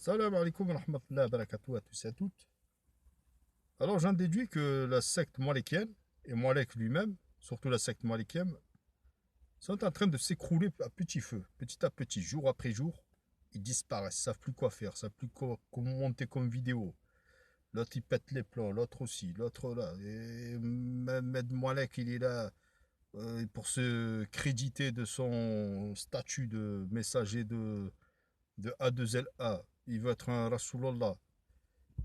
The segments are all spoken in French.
Salam alaikum wa rahmatullahi wa barakatuh à tous et à toutes. Alors j'en déduis que la secte malikienne et Malek lui-même, surtout la secte malikienne, sont en train de s'écrouler à petit feu, petit à petit, jour après jour. Ils disparaissent, savent plus quoi faire, savent plus comment monter comme vidéo. L'autre il pète les plombs, l'autre aussi, l'autre là. Et Med Malek il est là pour se créditer de son statut de messager de A2LA. Il veut être un Rasulallah.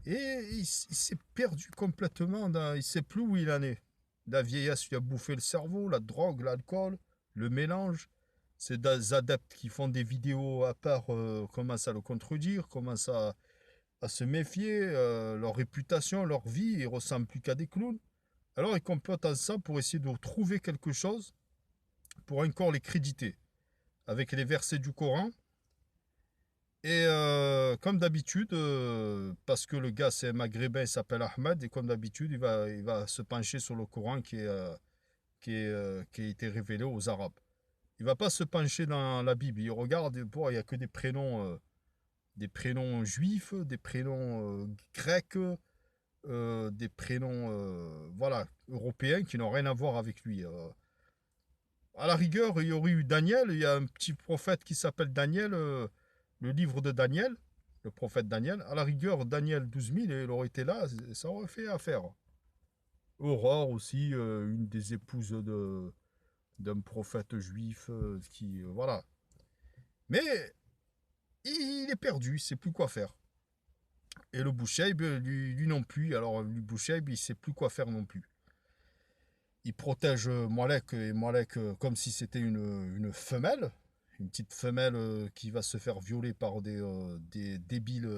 Et il s'est perdu complètement. Il ne sait plus où il en est. La vieillesse lui a bouffé le cerveau, la drogue, l'alcool, le mélange. C'est des adeptes qui font des vidéos à part commencent à le contredire, commencent à se méfier. Leur réputation, leur vie, ils ne ressemblent plus qu'à des clowns. Alors ils complotent ensemble pour essayer de trouver quelque chose pour encore les créditer. Avec les versets du Coran. Et comme d'habitude, parce que le gars c'est un maghrébin, il s'appelle Ahmed, et comme d'habitude, il va se pencher sur le Coran qui a été révélé aux Arabes. Il va pas se pencher dans la Bible. Il regarde, bon, il n'y a que des prénoms juifs, des prénoms grecs, des prénoms voilà, européens qui n'ont rien à voir avec lui. À la rigueur, il y aurait eu Daniel, il y a un petit prophète qui s'appelle Daniel. Le livre de Daniel, le prophète Daniel, à la rigueur, Daniel 12 000, il aurait été là, ça aurait fait affaire. Aurore aussi, une des épouses d'un prophète juif, voilà. Mais il est perdu, il ne sait plus quoi faire. Et le Boucheib, lui non plus, alors le Boucheib, il ne sait plus quoi faire non plus. Il protège Malek, et Malek comme si c'était une femelle, une petite femelle qui va se faire violer par des débiles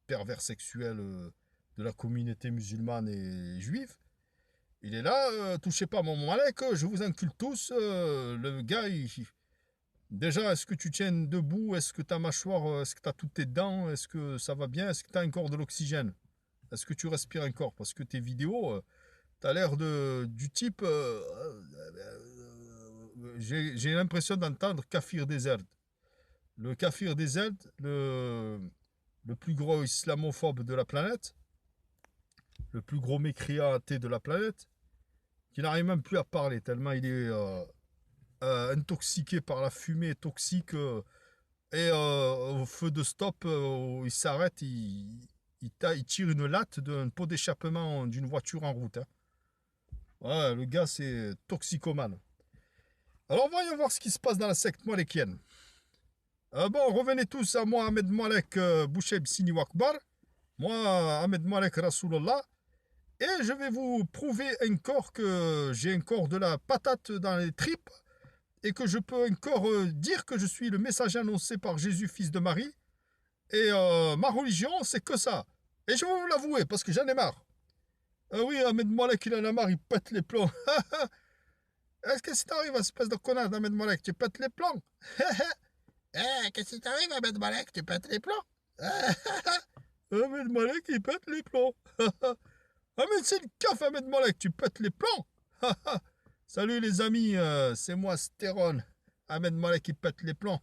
pervers sexuels de la communauté musulmane et juive. Il est là, touchez pas mon Malek, je vous encule tous. Le gars, déjà, est-ce que tu tiens debout? Est-ce que ta mâchoire, est-ce que tu as toutes tes dents? Est-ce que ça va bien? Est-ce que tu as encore de l'oxygène? Est-ce que tu respires encore? Parce que tes vidéos, tu as l'air du type... j'ai l'impression d'entendre Kafir Desert. Le Kafir Desert, le plus gros islamophobe de la planète, le plus gros mécréant athée de la planète, qui n'arrive même plus à parler tellement il est intoxiqué par la fumée toxique et au feu de stop, il s'arrête, il tire une latte d'un pot d'échappement d'une voiture en route. Hein. Ouais, le gars, c'est toxicomane. Alors, voyons voir ce qui se passe dans la secte malikienne. Bon, revenez tous à moi, Ahmed Malek Boucheib Sini Wakbar. Moi, Ahmed Malek Rasulullah. Et je vais vous prouver encore que j'ai encore de la patate dans les tripes et que je peux encore dire que je suis le messager annoncé par Jésus, fils de Marie. Et ma religion, c'est que ça. Et je vais vous l'avouer parce que j'en ai marre. Oui, Ahmed Malek, il en a marre, il pète les plombs. Est-ce que si t'arrives, espèce de connard d'Ahmed Malek, tu pètes les plombs? Qu'est-ce qui t'arrive, Ahmed Malek, tu pètes les plombs? Ahmed Malek, il pète les plombs. Ahmed, c'est le caf, Ahmed Malek, tu pètes les plombs. Salut les amis, c'est moi, Stéron. Ahmed Malek, il pète les plombs.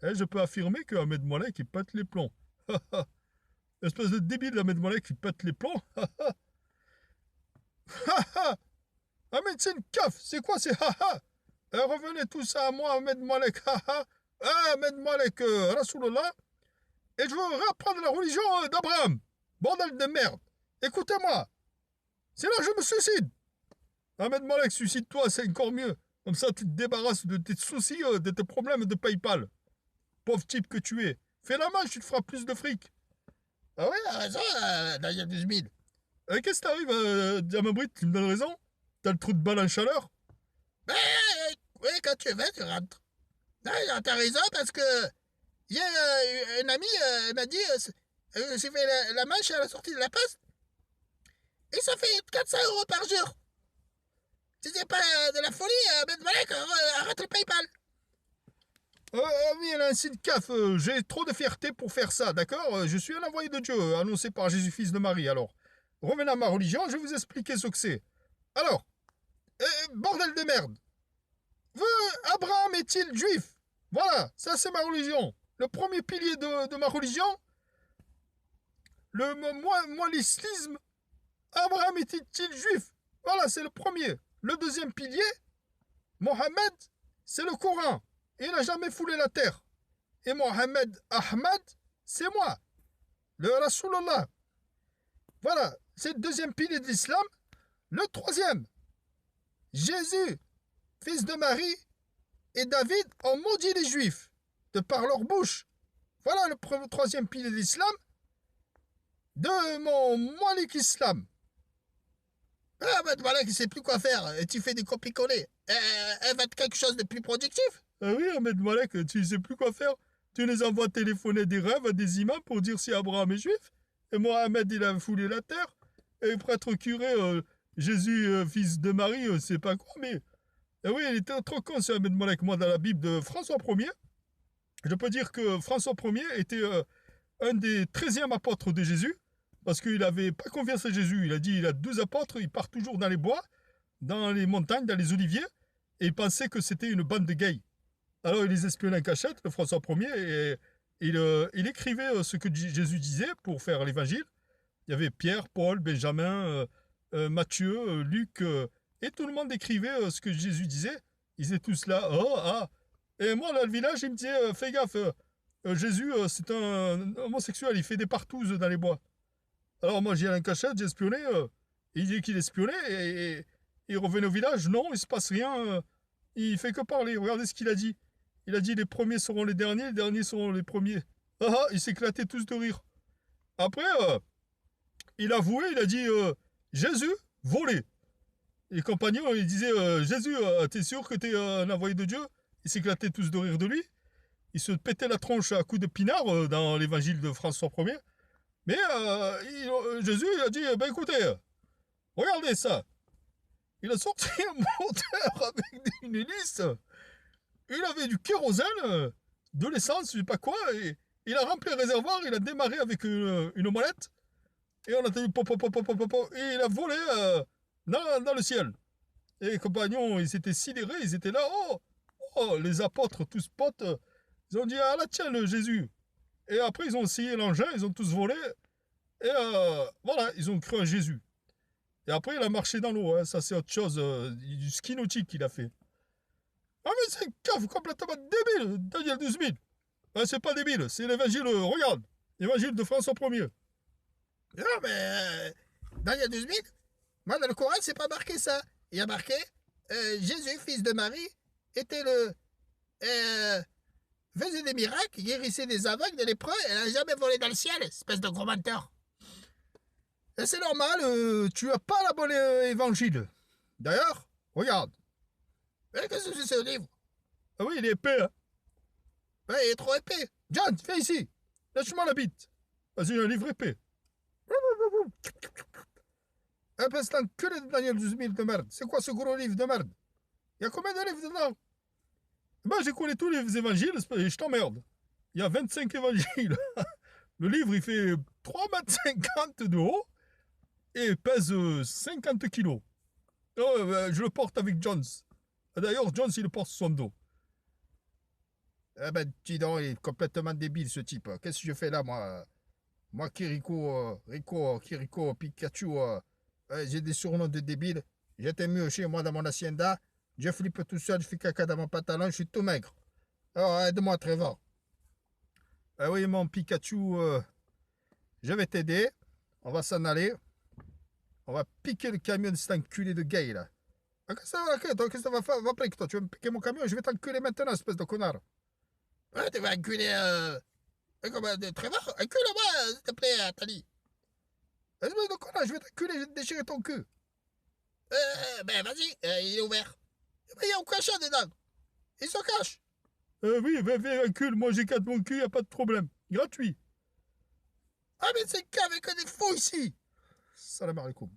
Et je peux affirmer que Ahmed Malek, il pète les plombs. Espèce de débile, Ahmed Malek, il pète les plombs. Ahmed, c'est une caf, c'est quoi c'est haha? Revenez tous à moi, Ahmed Malek, haha. Ahmed Malek, Rasulullah. Et je veux réapprendre la religion d'Abraham. Bordel de merde. Écoutez-moi. C'est là que je me suicide. Ahmed Malek, suicide-toi, c'est encore mieux. Comme ça, tu te débarrasses de tes soucis, de tes problèmes de PayPal. Pauvre type que tu es. Fais la manche, tu te feras plus de fric. Ah oui, t'as raison, Daniel 12 000. Qu'est-ce qui t'arrive, Diamabrit, tu me donnes raison? T'as le trou de balle en chaleur? Ben, oui, quand tu veux, tu rentres. Non, t'as raison, parce que il y a un ami m'a dit, j'ai fait la manche à la sortie de la poste, et ça fait 400 € par jour. C'était pas de la folie, Ben Malek, arrête le PayPal. Oui, ainsi de caf, j'ai trop de fierté pour faire ça, d'accord? Je suis un envoyé de Dieu, annoncé par Jésus, fils de Marie, alors. Revenez à ma religion, je vais vous expliquer ce que c'est. Alors, bordel de merde. Abraham est-il juif? Voilà, ça c'est ma religion. Le premier pilier de ma religion, moi l'islam, Abraham était-il juif? Voilà, c'est le premier. Le deuxième pilier, Mohammed, c'est le Coran. Il n'a jamais foulé la terre. Et Mohammed Ahmad, c'est moi, le Rasulullah. Voilà, c'est le deuxième pilier de l'islam. Le troisième, Jésus, fils de Marie, et David ont maudit les juifs de par leur bouche. Voilà le troisième pilier de l'islam de mon Malik Islam. Ah, ben voilà, il ne sait plus quoi faire. Et tu fais des copies-coller. Elle va être quelque chose de plus productif. Ah oui, Ahmed Malek, tu ne sais plus quoi faire. Tu les envoies téléphoner des rêves à des imams pour dire si Abraham est juif. Et Mohamed, il a foulé la terre. Et prêtre curé, Jésus, fils de Marie, c'est pas quoi, mais... Ah oui, il était trop con, ce Ahmed Malek. Moi, dans la Bible de François Ier, je peux dire que François Ier était un des 13e apôtres de Jésus, parce qu'il n'avait pas confiance à Jésus. Il a dit, il a 12 apôtres, il part toujours dans les bois, dans les montagnes, dans les oliviers, et il pensait que c'était une bande de gays. Alors il les espionnait en cachette, le François Ier, et il écrivait ce que Jésus disait pour faire l'évangile. Il y avait Pierre, Paul, Benjamin, Matthieu, Luc, et tout le monde écrivait ce que Jésus disait. Ils étaient tous là, oh, ah. Et moi, dans le village, il me disait, fais gaffe, Jésus, c'est un homosexuel, il fait des partouzes dans les bois. Alors moi, j'y allais en cachette, j'ai espionné, il dit qu'il espionnait, et il revenait au village, non, il se passe rien, il fait que parler, regardez ce qu'il a dit. Il a dit, les premiers seront les derniers seront les premiers. Ah ah, il s'éclatait tous de rire. Après, il a avoué, il a dit, Jésus, volé. Les compagnons, ils disaient, Jésus, t'es sûr que t'es un envoyé de Dieu? Ils s'éclataient tous de rire de lui. Ils se pétaient la tronche à coups de pinard dans l'évangile de François Ier. Mais Jésus, il a dit, ben écoutez, regardez ça. Il a sorti un moteur avec une hélice. Il avait du kérosène, de l'essence, je sais pas quoi, et il a rempli le réservoir, il a démarré avec une molette, et on a entendu pop, pop, pop, pop, pop, pop, et il a volé dans le ciel. Et les compagnons, ils étaient sidérés, ils étaient là, oh, les apôtres, tous potes, ils ont dit, ah là, tiens, le Jésus. Et après, ils ont essayé l'engin, ils ont tous volé, et voilà, ils ont cru à Jésus. Et après, il a marché dans l'eau, hein, ça c'est autre chose, du ski nautique qu'il a fait. Ah mais c'est un cave complètement débile, Daniel 12 000. Ah, c'est pas débile, c'est l'évangile, regarde, l'évangile de François Ier. Non mais, Daniel 12 000, moi dans le Coran c'est pas marqué ça. Il y a marqué, Jésus, fils de Marie, était faisait des miracles, guérissait des aveugles, des lépreux, elle n'a jamais volé dans le ciel, espèce de gros menteur. Et c'est normal, tu as pas la bonne évangile. D'ailleurs, regarde. Qu'est-ce que c'est ce livre? Ah oui, il est épais, hein. Ouais, il est trop épais. John, viens ici. Lâche-moi la bite. Vas-y, un livre épais. Un peu cet enculé de Daniel 12 000 de merde. C'est quoi ce gros livre de merde? Il y a combien de livres dedans? Ben, j'ai collé tous les évangiles et je t'emmerde. Il y a 25 évangiles. Le livre, il fait 3,50 m de haut et il pèse 50 kilos. Oh, je le porte avec Jones. D'ailleurs, Jones, il le porte sur son dos. Eh ben, dis donc, il est complètement débile, ce type. Qu'est-ce que je fais là, moi? Moi, Kiriko, Pikachu, j'ai des surnoms de débiles. J'étais mieux chez moi dans mon hacienda. Je flippe tout seul, je fais caca dans mon pantalon, je suis tout maigre. Alors, aide-moi, Trevor. Ah oui, mon Pikachu, je vais t'aider. On va s'en aller. On va piquer le camion de cet enculé de gay, là. Qu'est-ce que ça va faire avec toi? Tu vas me piquer mon camion, je vais t'enculer maintenant, espèce de connard. Ouais, tu vas enculer, Trevor? Encule-moi, s'il te plaît, Tali. Espèce de connard, je vais t'enculer, je vais te déchirer ton cul. Ben, vas-y, il est ouvert. Il y a un cochon dedans. Il se cache. Oui, viens, encule, moi j'éclate mon cul, y a pas de problème. Gratuit. Ah, mais c'est qu'avec des fous ici. Salam alaikum.